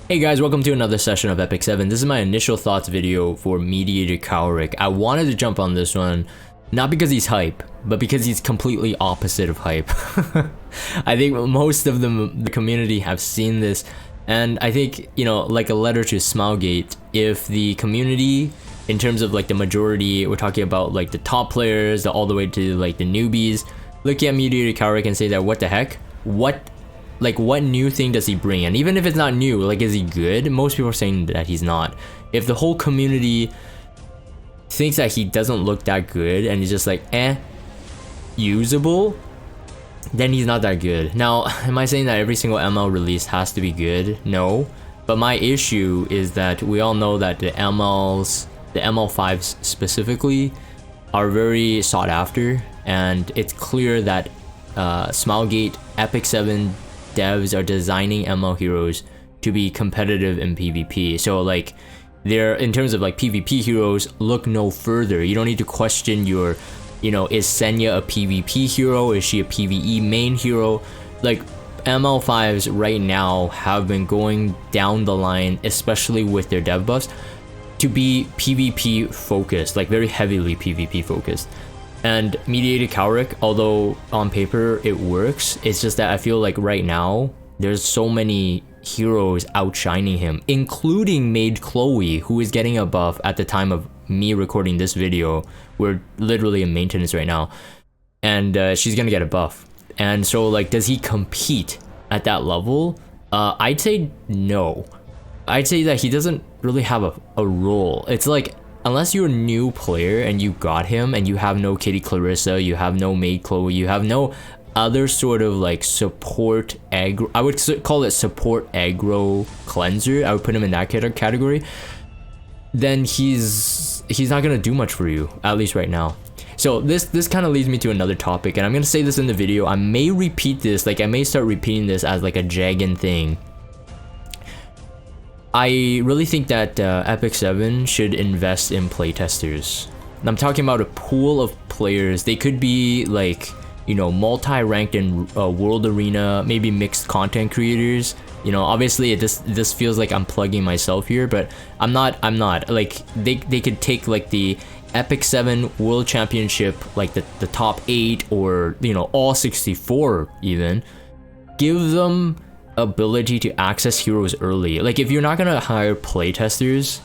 Hey guys, welcome to another session of Epic 7. This is my initial thoughts video for Mediator Kawerik. I wanted to jump on this one, not because he's hype, but because he's completely opposite of hype. I think most of the community have seen this, and I think, you know, like a letter to Smilegate, if the community, in terms of like the majority, we're talking about like the top players, all the way to like the newbies, look at Mediator Kawerik and say that what the heck? What new thing does he bring? And even if it's not new, like, is he good? Most people are saying that he's not. If the whole community thinks that he doesn't look that good and he's just like, usable, then he's not that good. Now, am I saying that every single ML release has to be good? No. But my issue is that we all know that the ML5s specifically, are very sought after. And it's clear that Smilegate, Epic 7 devs are designing ML heroes to be competitive in PvP. So like, they're, in terms of like PvP heroes, look no further. You don't need to question your, you know, is Senya a PvP hero? Is she a PvE main hero? Like, ML5s right now have been going down the line, especially with their dev buffs, to be PvP focused, like very heavily PvP focused. And Mediator Kawerik, although on paper it works, it's just that I feel like right now there's so many heroes outshining him, including Maid Chloe, who is getting a buff at the time of me recording this video. We're literally in maintenance right now, and she's gonna get a buff. And so like, does he compete at that level? I'd say no. I'd say that he doesn't really have a role. It's like, unless you're a new player and you got him and you have no Kitty Clarissa, you have no Maid Chloe, you have no other sort of like support aggro, I would call it support aggro cleanser, I would put him in that category, then he's not gonna do much for you, at least right now. So this kind of leads me to another topic, and I'm gonna say this in the video. I may repeat this, like I may start repeating this as like a Jagan thing. I really think that Epic 7 should invest in playtesters. I'm talking about a pool of players. They could be like, you know, multi-ranked in World Arena, maybe mixed content creators. You know, obviously this feels like I'm plugging myself here, but I'm not. Like, they could take like the Epic 7 World Championship, like the top 8, or, you know, all 64 even. Give them ability to access heroes early. Like, if you're not gonna hire playtesters,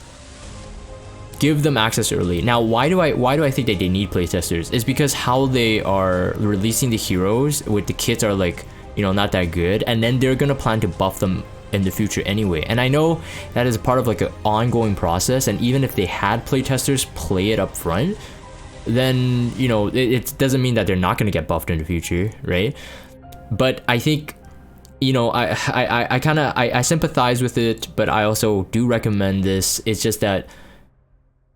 give them access early. Now, why do I think that they need playtesters? Is because how they are releasing the heroes with the kits are like, you know, not that good, and then they're gonna plan to buff them in the future anyway. And I know that is part of like an ongoing process, and even if they had playtesters play it up front, then, you know, it doesn't mean that they're not gonna get buffed in the future, right? But I think, you know, I sympathize with it, but I also do recommend this. It's just that,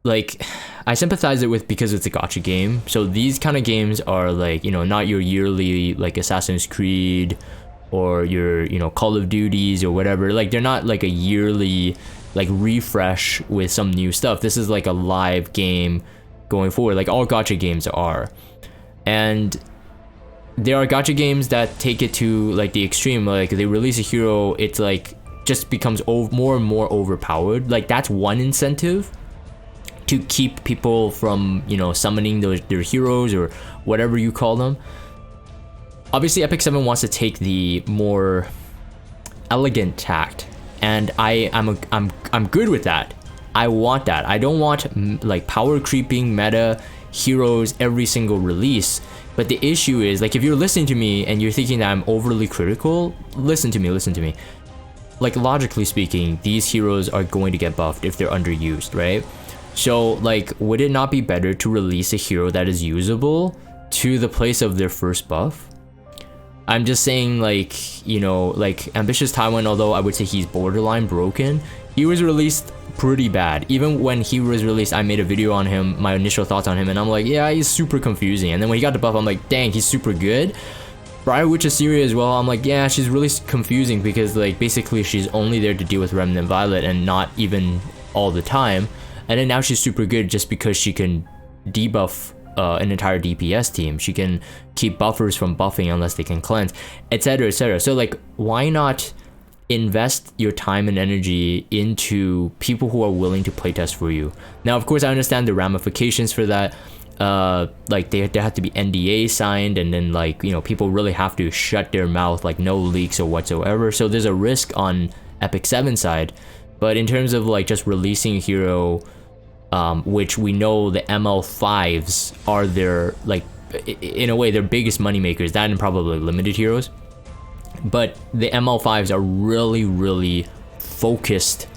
like, I sympathize it with because it's a gacha game. So these kind of games are like, you know, not your yearly like Assassin's Creed or your, you know, Call of Duties or whatever. Like, they're not like a yearly like refresh with some new stuff. This is like a live game going forward, like all gacha games are. And there are gacha games that take it to like the extreme. Like, they release a hero, it's like just becomes more and more overpowered. Like, that's one incentive to keep people from, you know, summoning their heroes or whatever you call them. Obviously, Epic 7 wants to take the more elegant tact, and I'm good with that. I want that. I don't want like power creeping meta heroes every single release. But the issue is, like, if you're listening to me and you're thinking that I'm overly critical, listen to me. Like, logically speaking, these heroes are going to get buffed if they're underused, right? So, like, would it not be better to release a hero that is usable to the place of their first buff? I'm just saying, like, you know, like Ambitious Taiwan, although I would say he's borderline broken, he was released pretty bad. Even when he was released, I made a video on him, my initial thoughts on him, and I'm like, yeah, he's super confusing. And then when he got the buff, I'm like, dang, he's super good. Briar Witch Assyria as well, I'm like, yeah, she's really confusing because, like, basically she's only there to deal with Remnant Violet and not even all the time. And then now she's super good just because she can debuff an entire DPS team. She can keep buffers from buffing unless they can cleanse, etc, etc. So, like, why not invest your time and energy into people who are willing to playtest for you. Now, of course, I understand the ramifications for that. Like they have to be NDA signed, and then like, you know, people really have to shut their mouth, like no leaks or whatsoever. So there's a risk on Epic 7 side. But in terms of like just releasing a hero, which we know the ML5s are their, like, in a way, their biggest money makers, that and probably limited heroes. But the ML5s are really focused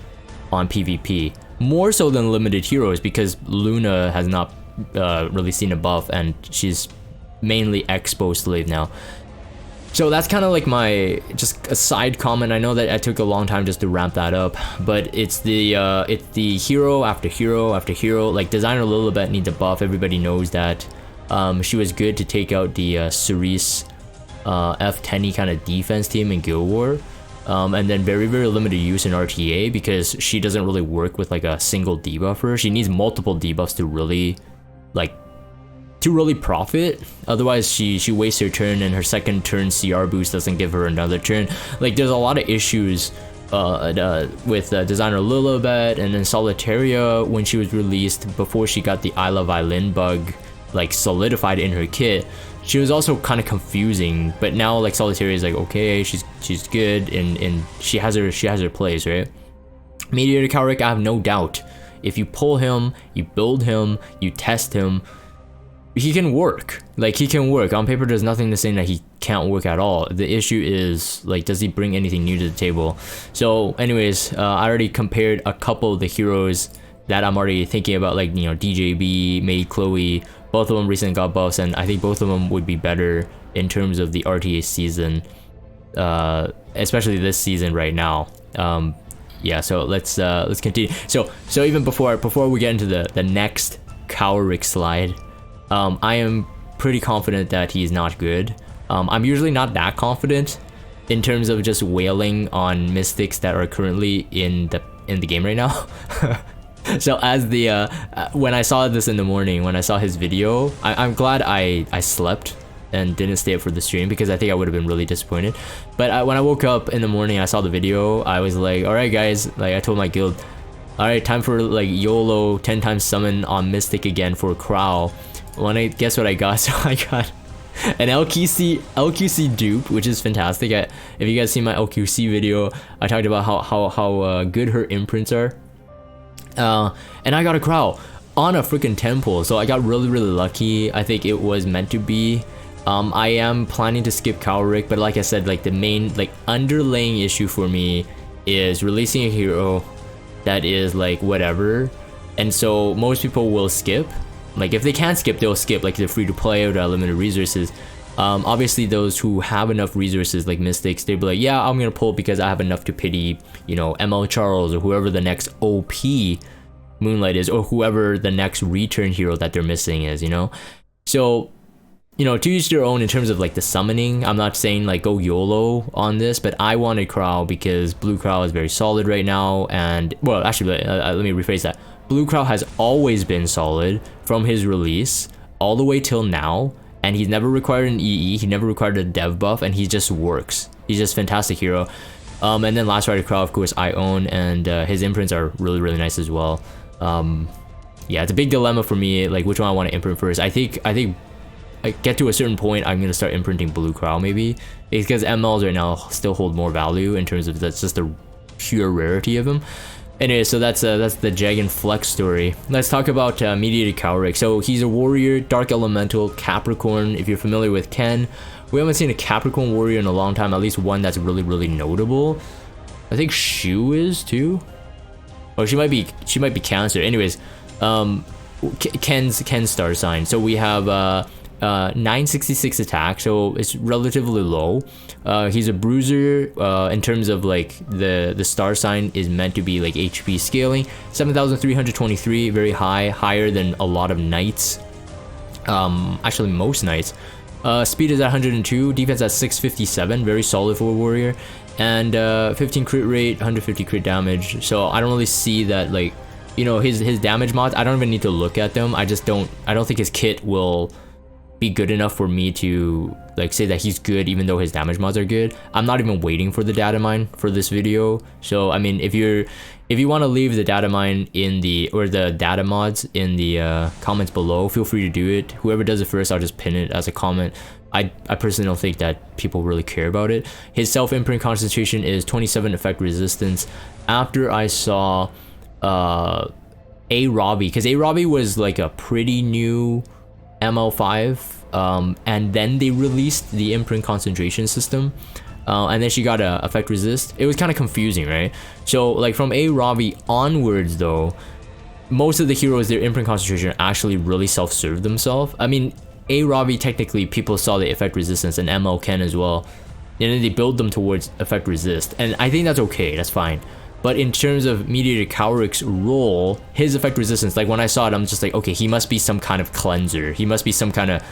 on PvP, more so than limited heroes, because Luna has not really seen a buff, and she's mainly Expo slave now. So that's kind of like my just a side comment. I know that I took a long time just to ramp that up, but it's the hero after hero after hero. Like Designer Lilibet needs a buff. Everybody knows that. She was good to take out the Cerise F10 kind of defense team in Guild War, and then very limited use in RTA because she doesn't really work with like a single debuffer. She needs multiple debuffs to really profit. Otherwise she wastes her turn, and her second turn CR boost doesn't give her another turn. Like there's a lot of issues with Designer Lilibet, and then Solitaria when she was released before she got the Isla Violin bug like solidified in her kit. She was also kind of confusing, but now like Solitaria is like okay, she's good, and she has her plays, right? Mediator Kawerik, I have no doubt, if you pull him, you build him, you test him, he can work. Like he can work on paper. There's nothing to say that he can't work at all. The issue is like, does he bring anything new to the table? So anyways, I already compared a couple of the heroes that I'm already thinking about, like, you know, DJB, Maid Chloe. Both of them recently got buffs, and I think both of them would be better in terms of the RTA season, especially this season right now. Yeah, so let's continue. So even before we get into the next Kawerik slide, I am pretty confident that he's not good. I'm usually not that confident in terms of just wailing on mystics that are currently in the game right now. So as the when I saw this in the morning, when I saw his video, I'm glad I slept and didn't stay up for the stream, because I think I would have been really disappointed. But when I woke up in the morning, I saw the video, I was like, all right guys, like I told my guild, all right, time for like YOLO 10 times summon on Mystic again for Crow. Guess what I got? So I got an LQC dupe, which is fantastic. If you guys see my LQC video, I talked about how good her imprints are. And I got a Crow on a freaking temple, so I got really lucky. I think it was meant to be. I am planning to skip Kawerik, but like I said, like the main like underlying issue for me is releasing a hero that is like whatever, and so most people will skip. Like if they can't skip, they'll skip, like they're free to play or they're limited resources. Obviously those who have enough resources like mystics, they'll be like, yeah, I'm gonna pull because I have enough to pity, you know, ML Charles or whoever the next OP Moonlight is, or whoever the next return hero that they're missing is, you know. So, you know, to each their own in terms of like the summoning. I'm not saying like go YOLO on this, but I wanted Crow because Blue Crow is very solid right now. And well, actually let me rephrase that. Blue Crow has always been solid from his release all the way till now, and he's never required an EE, he never required a dev buff, and he just works. He's just a fantastic hero. And then Last Rider Crow, of course, I own, and his imprints are really nice as well. Yeah, it's a big dilemma for me, like which one I want to imprint first. I think I get to a certain point, I'm gonna start imprinting Blue Crow maybe, because MLs right now still hold more value in terms of that's just the pure rarity of them. Anyway, so that's the Jag and Flex story. Let's talk about Mediator Kawerik. So he's a warrior, Dark Elemental, Capricorn. If you're familiar with Ken, we haven't seen a Capricorn warrior in a long time, at least one that's really notable. I think Shu is too. Oh, she might be Cancer. Anyways, Ken's star sign. So we have 966 attack, so it's relatively low. He's a bruiser. In terms of like the star sign is meant to be like HP scaling. 7,323, very high, higher than a lot of knights. Actually most knights. Speed is at 102, defense at 657, very solid for a warrior, and 15 crit rate, 150 crit damage. So I don't really see that, like, you know, his damage mods, I don't even need to look at them. I don't think his kit will be good enough for me to like say that he's good even though his damage mods are good. I'm not even waiting for the data mine for this video. So I mean, if you want to leave the data mine in the or the data mods in the comments below, feel free to do it. Whoever does it first, I'll just pin it as a comment. I personally don't think that people really care about it. His self-imprint concentration is 27 effect resistance. After I saw A Robbie, because A Robbie was like a pretty new ML5, and then they released the imprint concentration system, and then she got a effect resist. It was kind of confusing, right? So like from A Robbie onwards though, most of the heroes, their imprint concentration actually really self-serve themselves. I mean, A Robbie, technically people saw the effect resistance, and ML can as well, and then they build them towards effect resist, and I think that's okay, that's fine. But in terms of Mediator Kawerik's role, his effect resistance, like when I saw it, I'm just like, okay, he must be some kind of cleanser. He must be some kind of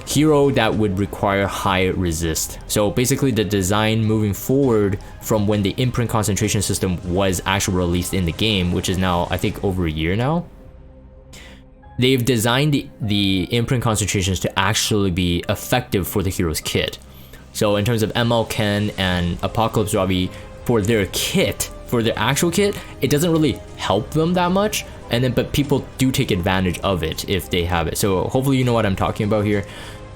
hero that would require high resist. So basically the design moving forward from when the imprint concentration system was actually released in the game, which is now, I think, over a year now, they've designed the imprint concentrations to actually be effective for the hero's kit. So in terms of ML Ken and Apocalypse Robbie, for their kit, for their actual kit, it doesn't really help them that much, and then but people do take advantage of it if they have it. So hopefully you know what I'm talking about here.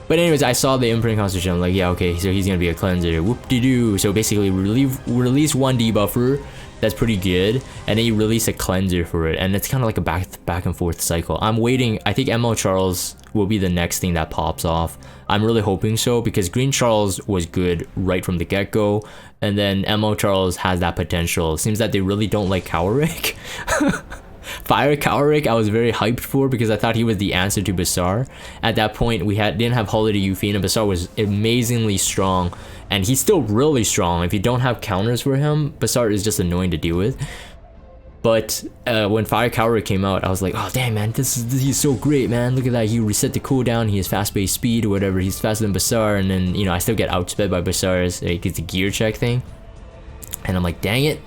But anyways, I saw the imprint concentration, I'm like, yeah, okay, so he's gonna be a cleanser, whoop-de-doo. So basically release one debuffer, that's pretty good, and then you release a cleanser for it, and it's kind of like a back and forth cycle. I'm waiting. I think ML Charles will be the next thing that pops off. I'm really hoping so, because Green Charles was good right from the get-go, and then ML Charles has that potential. It seems that they really don't like Kawerik. Fire Kawerik I was very hyped for, because I thought he was the answer to Basar. At that point we didn't have Holiday Yufine, and Basar was amazingly strong, and he's still really strong. If you don't have counters for him, Basar is just annoying to deal with. But when Fire Kawerik came out, I was like, oh damn man, he's so great, man. Look at that, he reset the cooldown, he has fast base speed or whatever, he's faster than Basar, and then, you know, I still get outsped by Basar's, like, it's a gear check thing. And I'm like, dang it,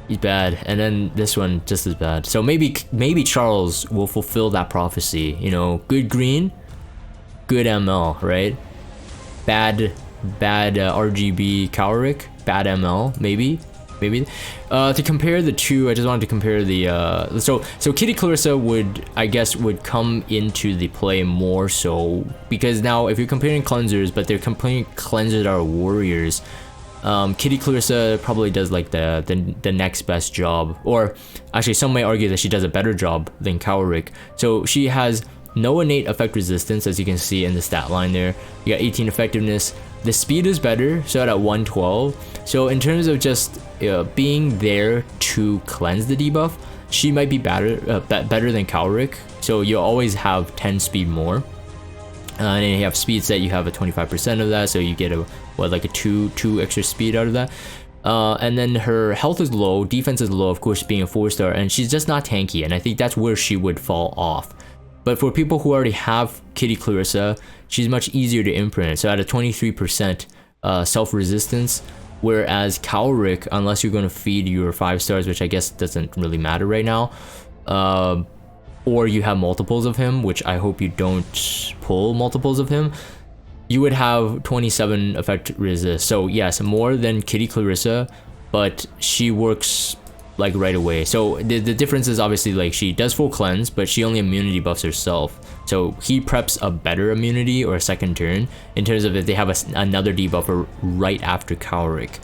he's bad. And then this one just as bad. So maybe Charles will fulfill that prophecy, you know, good green, good ML, right? Bad RGB Kawerik, bad ML, maybe. To compare the two, I just wanted to compare the so Kitty Clarissa would come into the play more so, because now if you're comparing cleansers, but they're comparing cleansers that are warriors, Kitty Clarissa probably does like the next best job, or actually some may argue that she does a better job than Kawerik. So she has no innate effect resistance, as you can see in the stat line there. You got 18 effectiveness. The speed is better, so at 112. So in terms of just being there to cleanse the debuff, she might be better than Kawerik. So you'll always have 10 speed more. And then you have speed set, you have a 25% of that, so you get like a 2 extra speed out of that. And then her health is low, defense is low, of course, being a 4-star, and she's just not tanky, and I think that's where she would fall off. But for people who already have Kitty Clarissa, she's much easier to imprint. So at a 23% self-resistance, whereas Kawerik, unless you're going to feed your 5 stars, which I guess doesn't really matter right now, or you have multiples of him, which I hope you don't pull multiples of him, you would have 27 effect resist. So yes, more than Kitty Clarissa, but she works like right away. So the difference is obviously like she does full cleanse, but she only immunity buffs herself. So he preps a better immunity or a second turn in terms of if they have another debuffer right after Kawerik.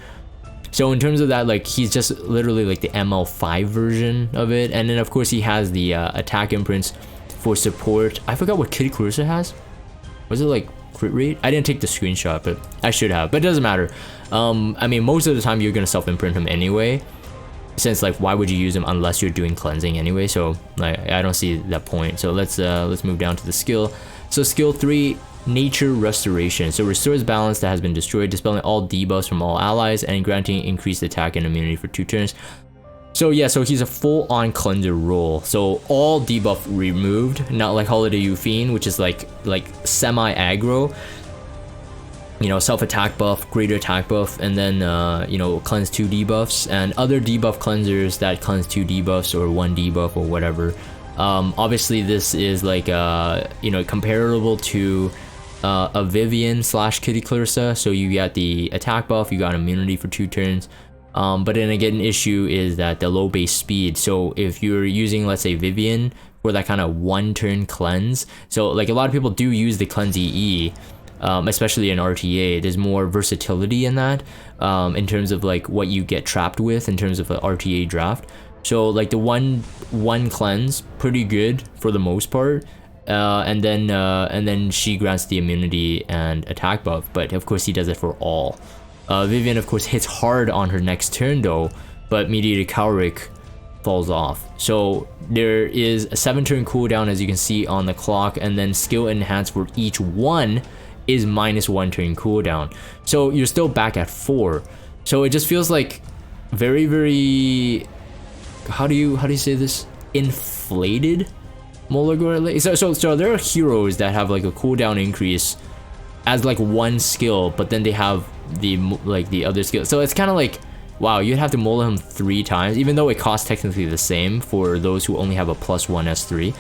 So in terms of that, like he's just literally like the ML5 version of it. And then of course he has the attack imprints for support. I forgot what Kitty Clarissa has. Was it like crit rate? I didn't take the screenshot, but I should have. But it doesn't matter. I mean, most of the time you're gonna self-imprint him anyway, since like why would you use him unless you're doing cleansing anyway? So like I don't see that point. So let's move down to the skill. So skill 3, Nature Restoration. So restores balance that has been destroyed, dispelling all debuffs from all allies and granting increased attack and immunity for 2 turns. So yeah, so he's a full-on cleanser role. So all debuff removed, not like Holiday Yufine, which is like semi-aggro. You know, self-attack buff, greater attack buff, and then you know, cleanse 2 debuffs, and other debuff cleansers that cleanse 2 debuffs or 1 debuff or whatever. Obviously this is like you know, comparable to a Vivian slash Kitty Clarissa, so you got the attack buff, you got immunity for 2 turns. But then again, an issue is that the low base speed. So if you're using, let's say, Vivian for that kind of 1-turn cleanse, so like a lot of people do use the cleanse EE, especially in RTA. There's more versatility in that, in terms of like what you get trapped with in terms of an RTA draft. So like the one cleanse, pretty good for the most part. And then she grants the immunity and attack buff, but of course he does it for all. Vivian of course hits hard on her next turn though, but Mediator Kawerik falls off. So there is a 7-turn cooldown, as you can see on the clock, and then skill enhance for each one is -1 turn cooldown. So you're still back at 4. So it just feels like very how do you say this, inflated Molagor. So there are heroes that have like a cooldown increase as like 1 skill, but then they have the other skill. So it's kind of like, wow, you'd have to mola him 3 times, even though it costs technically the same for those who only have a +1 S3.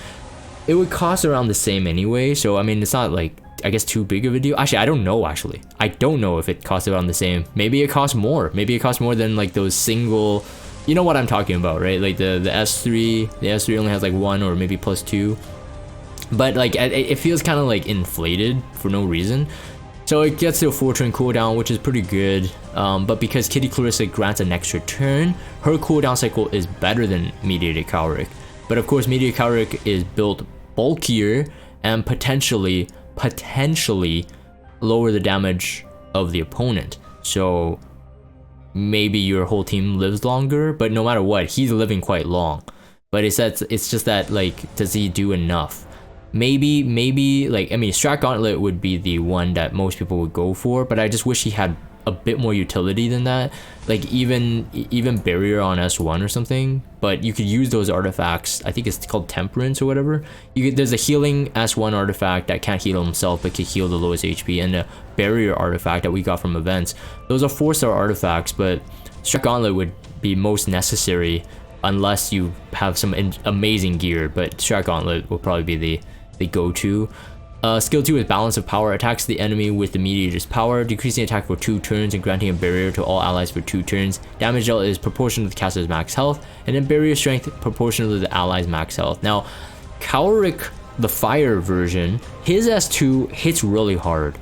It would cost around the same anyway, so I mean it's not like, I guess, too big of a deal. Actually, I don't know if it costs around the same. Maybe it costs more. Maybe it costs more than like those single, you know what I'm talking about, right? Like the S3, the S3 only has like 1 or maybe +2. But like it feels kind of like inflated for no reason. So it gets to a 4-turn cooldown, which is pretty good. But because Kitty Clarissa grants an extra turn, her cooldown cycle is better than Mediator Kawerik. But of course, Mediator Kawerik is built bulkier and potentially lower the damage of the opponent. So maybe your whole team lives longer, but no matter what, he's living quite long. But it's just that, like, does he do enough? Maybe like, I mean, Strat Gauntlet would be the one that most people would go for, but I just wish he had a bit more utility than that. Like even Barrier on S1 or something. But you could use those artifacts. I think it's called Temperance or whatever. There's a healing S1 artifact that can't heal himself but can heal the lowest HP, and a Barrier artifact that we got from events. Those are 4-star artifacts, but Strat Gauntlet would be most necessary unless you have some amazing gear. But Strat Gauntlet will probably be the go-to. Skill 2 is Balance of Power. Attacks the enemy with the Mediator's power, decreasing attack for 2 turns and granting a barrier to all allies for 2 turns. Damage dealt is proportional to the caster's max health, and then barrier strength proportional to the allies' max health. Now, Kawerik, the fire version, his S2 hits really hard.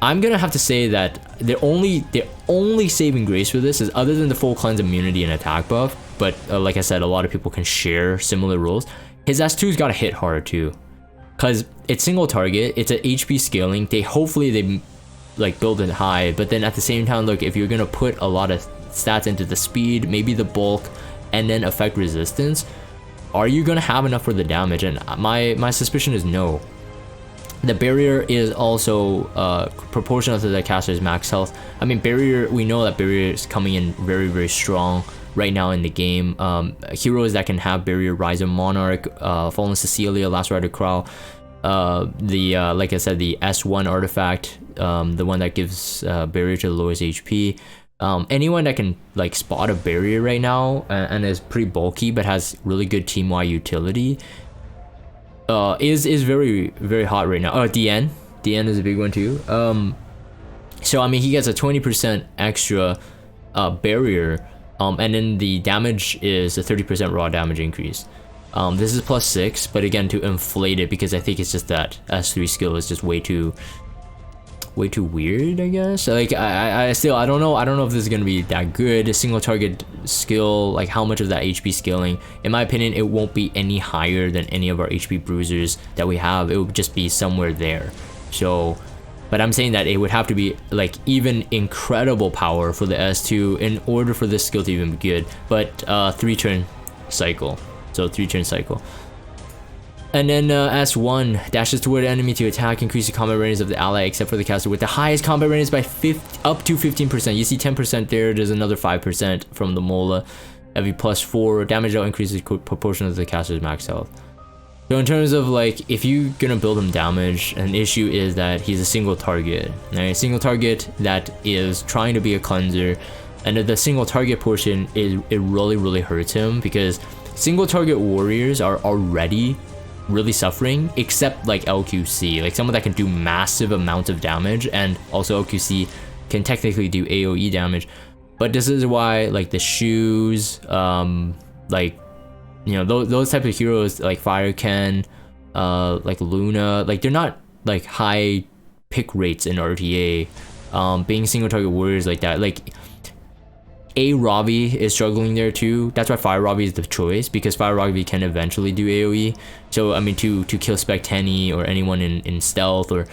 I'm gonna have to say that the only saving grace for this is, other than the full cleanse immunity and attack buff, but like I said, a lot of people can share similar rules, his S2's gotta hit hard too. Cause it's single target, it's an HP scaling. Hopefully they like build it high, but then at the same time, look, if you're gonna put a lot of stats into the speed, maybe the bulk, and then effect resistance, are you gonna have enough for the damage? And my suspicion is no. The barrier is also proportional to the caster's max health. I mean, barrier, we know that barrier is coming in very strong right now in the game. Heroes that can have barrier, Rise of Monarch, Fallen Cecilia, Last Rider Crow, like I said, the S1 artifact, the one that gives barrier to the lowest HP. Anyone that can like spot a barrier right now and is pretty bulky but has really good team-wide utility is very hot right now. DN is a big one too. So I mean, he gets a 20% extra barrier. And then the damage is a 30% raw damage increase. This is +6, but again, to inflate it, because I think it's just that S3 skill is just way too weird, I guess. Like I don't know if this is gonna be that good. A single target skill, like how much of that HP scaling, in my opinion, it won't be any higher than any of our HP bruisers that we have. It would just be somewhere there. So, but I'm saying that it would have to be like even incredible power for the S2 in order for this skill to even be good. But 3-turn cycle, so 3-turn cycle. And then S1 dashes toward an enemy to attack, increase the combat range of the ally except for the caster with the highest combat range by up to 15%. You see 10% there. There's another 5% from the Mola. Every +4 damage out increases proportional to the caster's max health. So in terms of like, if you're gonna build him damage, an issue is that he's a single target. Now, a single target that is trying to be a cleanser, and the single target portion it really hurts him, because single target warriors are already really suffering, except like LQC, like someone that can do massive amounts of damage, and also LQC can technically do AoE damage. But this is why like the shoes, like, you know, those type of heroes like Fire Ken, like Luna, like they're not like high pick rates in RTA. Being single target warriors like that, like Ravi is struggling there too. That's why Fire Ravi is the choice, because Fire Ravi can eventually do AoE. So I mean, to kill Spec Tenny or anyone in stealth, or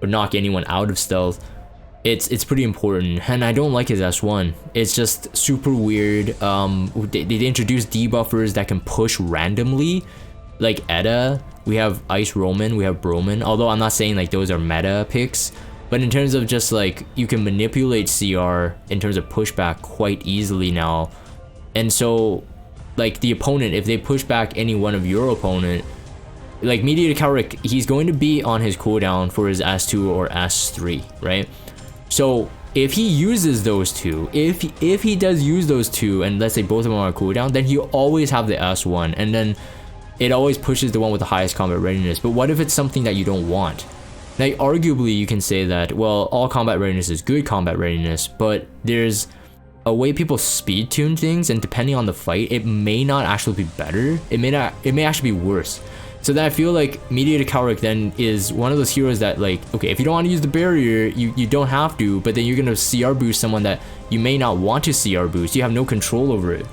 knock anyone out of stealth, it's pretty important. And I don't like his S1. It's just super weird. They introduced debuffers that can push randomly, like Edda. We have Ice Roman, we have Broman, although I'm not saying like those are meta picks, but in terms of just like, you can manipulate CR in terms of pushback quite easily now. And so like the opponent, if they push back any one of your opponent, like Mediator Kawerik, he's going to be on his cooldown for his S2 or S3, right? So if he uses those two, if he does use those two, and let's say both of them are on cooldown, then he'll always have the S1, and then it always pushes the one with the highest combat readiness. But what if it's something that you don't want? Like, arguably you can say that, well, all combat readiness is good combat readiness, but there's a way people speed tune things, and depending on the fight, it may not actually be better. It may actually be worse. So then I feel like Mediator Kawerik then is one of those heroes that, like, okay, if you don't want to use the barrier, you don't have to, but then you're gonna CR boost someone that you may not want to CR boost. You have no control over it.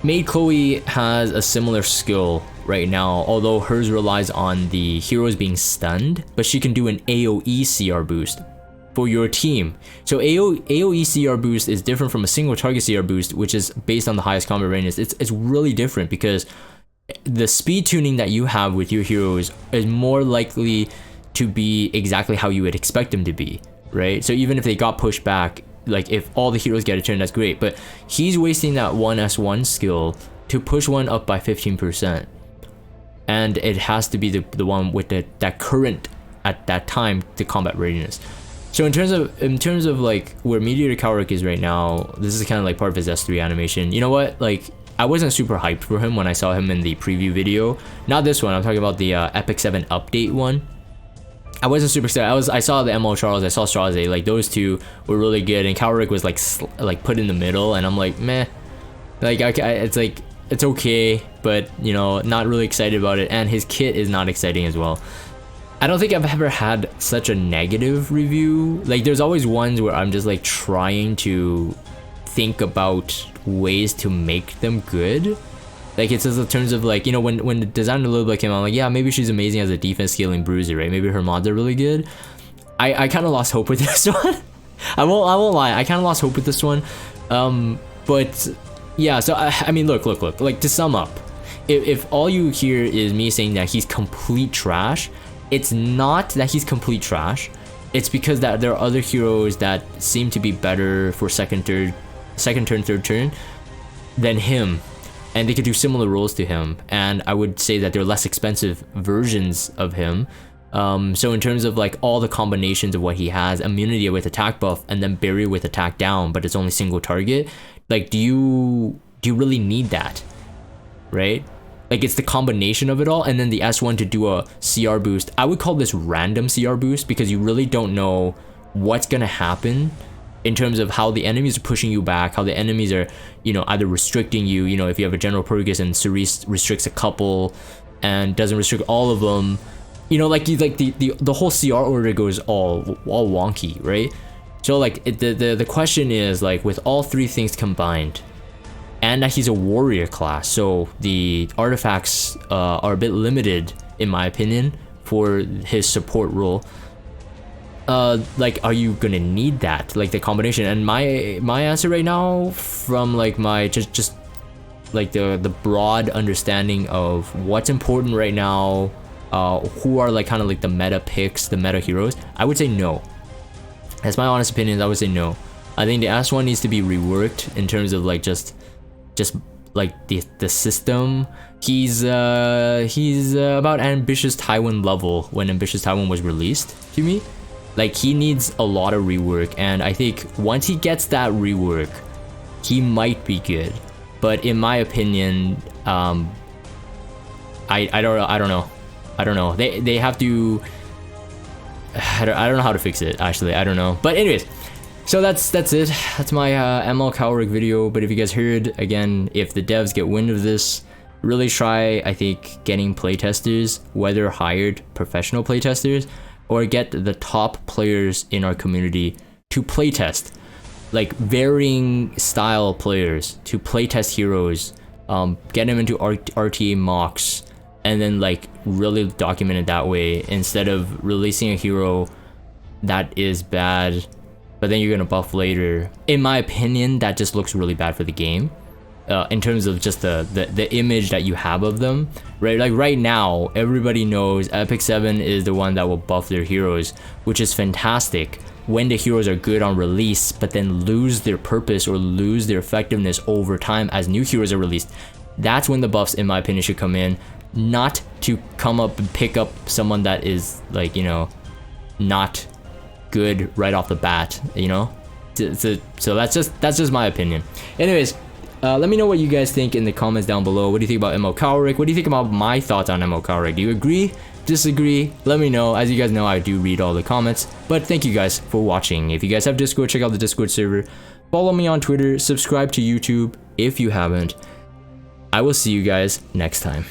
Maid Chloe has a similar skill right now, although hers relies on the heroes being stunned, but she can do an AoE CR boost for your team. So AoE CR boost is different from a single target CR boost, which is based on the highest combat readiness. It's really different, because the speed tuning that you have with your heroes is more likely to be exactly how you would expect them to be, right? So even if they got pushed back, like if all the heroes get a turn, that's great, but he's wasting that 1S1 skill to push one up by 15%. And it has to be the one with that current at that time, the combat readiness. So in terms of like where Mediator Kawerik is right now, this is kind of like part of his S3 animation. You know what? Like, I wasn't super hyped for him when I saw him in the preview video. Not this one, I'm talking about the Epic 7 update one. I wasn't super excited. I saw the MO Charles, I saw Straze, like those two were really good, and Kawerik was like put in the middle, and I'm like, meh. Like, it's like, it's okay, but you know, not really excited about it, and his kit is not exciting as well. I don't think I've ever had such a negative review. Like, there's always ones where I'm just like trying to think about ways to make them good. Like, it's just in terms of like, you know, when the designer Lilibla came out, I'm like, yeah, maybe she's amazing as a defense scaling bruiser, right? Maybe her mods are really good. I kind of lost hope with this one. I won't lie, I kind of lost hope with this one. But yeah, so I mean, look, like, to sum up, if all you hear is me saying that he's complete trash, it's not that he's complete trash. It's because that there are other heroes that seem to be better for second turn, third turn than him, and they could do similar roles to him, and I would say that they're less expensive versions of him. So in terms of like all the combinations of what he has, immunity with attack buff, and then barrier with attack down, but it's only single target, like, do you really need that, right? Like, it's the combination of it all, and then the S1 to do a CR boost. I would call this random CR boost, because you really don't know what's gonna happen in terms of how the enemies are pushing you back, how the enemies are, you know, either restricting you, you know, if you have a General Purgus and Cerise restricts a couple and doesn't restrict all of them, you know, like the whole CR order goes all wonky, right? So like the question is, like, with all three things combined, and that he's a warrior class, so the artifacts are a bit limited in my opinion for his support role. Like, are you gonna need that, like the combination? And my answer right now, from like my just like the broad understanding of what's important right now, who are like kind of like the meta picks, the meta heroes, I would say no. That's my honest opinion. I would say no. I think the S1 needs to be reworked in terms of like just like the system. He's about Ambitious Taiwan level when Ambitious Taiwan was released to me. Like, he needs a lot of rework, and I think once he gets that rework, he might be good. But in my opinion, I don't know. They have to. I don't know how to fix it, actually. I don't know. But anyways, so that's it. That's my ML Kawerik video. But if you guys heard, again, if the devs get wind of this, really try, I think, getting playtesters, whether hired professional playtesters or get the top players in our community to playtest, like varying style players to playtest heroes, get them into RTA mocks, and then like really document it that way, instead of releasing a hero that is bad but then you're gonna buff later. In my opinion, that just looks really bad for the game, in terms of just the image that you have of them, right? Like right now everybody knows Epic 7 is the one that will buff their heroes, which is fantastic when the heroes are good on release but then lose their purpose or lose their effectiveness over time as new heroes are released. That's when the buffs, in my opinion, should come in, not to come up and pick up someone that is, like, you know, not good right off the bat, you know. So that's just my opinion. Anyways, let me know what you guys think in the comments down below. What do you think about ML Kawerik? What do you think about my thoughts on ML Kawerik? Do you agree? Disagree? Let me know. As you guys know, I do read all the comments. But thank you guys for watching. If you guys have Discord, check out the Discord server. Follow me on Twitter. Subscribe to YouTube if you haven't. I will see you guys next time.